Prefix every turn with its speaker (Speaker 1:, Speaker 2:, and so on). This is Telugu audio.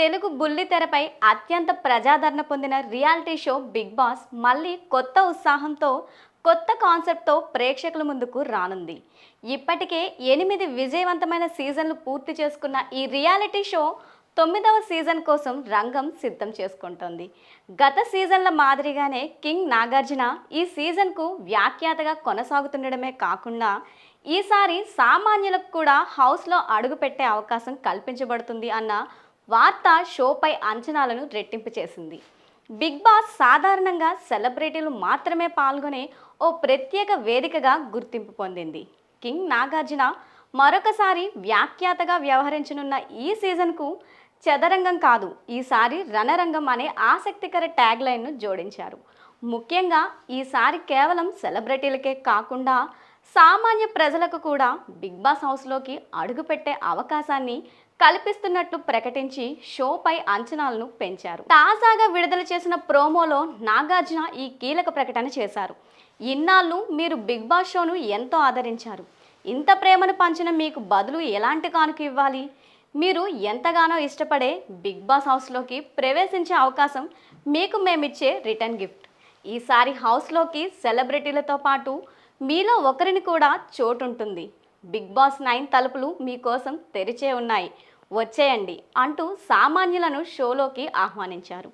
Speaker 1: తెలుగు బుల్లితెరపై అత్యంత ప్రజాదరణ పొందిన రియాలిటీ షో బిగ్ బాస్ మళ్ళీ కొత్త ఉత్సాహంతో కొత్త కాన్సెప్ట్తో ప్రేక్షకుల ముందుకు రానుంది. ఇప్పటికే 8 విజయవంతమైన సీజన్లు పూర్తి చేసుకున్న ఈ రియాలిటీ షో 9వ సీజన్ కోసం రంగం సిద్ధం చేసుకుంటోంది. గత సీజన్ల మాదిరిగానే కింగ్ నాగార్జున ఈ సీజన్కు వ్యాఖ్యాతగా కొనసాగుతుండడమే కాకుండా ఈసారి సామాన్యులకు కూడా హౌస్లో అడుగుపెట్టే అవకాశం కల్పించబడుతుంది అన్న వార్త షోపై అంచనాలను రెట్టింపు చేసింది. బిగ్ బాస్ సాధారణంగా సెలబ్రిటీలు మాత్రమే పాల్గొనే ఓ ప్రత్యేక వేదికగా గుర్తింపు పొందింది. కింగ్ నాగార్జున మరొకసారి వ్యాఖ్యాతగా వ్యవహరించనున్న ఈ సీజన్కు చదరంగం కాదు, ఈసారి రణరంగం అనే ఆసక్తికర ట్యాగ్ లైన్ను జోడించారు. ముఖ్యంగా ఈసారి కేవలం సెలబ్రిటీలకే కాకుండా సామాన్య ప్రజలకు కూడా బిగ్ బాస్ హౌస్లోకి అడుగుపెట్టే అవకాశాన్ని కల్పిస్తున్నట్లు ప్రకటించి షోపై అంచనాలను పెంచారు. తాజాగా విడుదల చేసిన ప్రోమోలో నాగార్జున ఈ కీలక ప్రకటన చేశారు. ఇన్నాళ్ళు మీరు బిగ్ బాస్ షోను ఎంతో ఆదరించారు. ఇంత ప్రేమను పంచిన మీకు బదులు ఎలాంటి కానుక ఇవ్వాలి? మీరు ఎంతగానో ఇష్టపడే బిగ్ బాస్ హౌస్లోకి ప్రవేశించే అవకాశం మీకు మేమిచ్చే రిటర్న్ గిఫ్ట్. ఈసారి హౌస్లోకి సెలబ్రిటీలతో పాటు మీలో ఒకరిని కూడా చోటుంటుంది. బిగ్ బాస్ 9 తలుపులు మీకోసం తెరిచే ఉన్నాయి, వచ్చేయండి అంటూ సామాన్యులను షోలోకి ఆహ్వానించారు.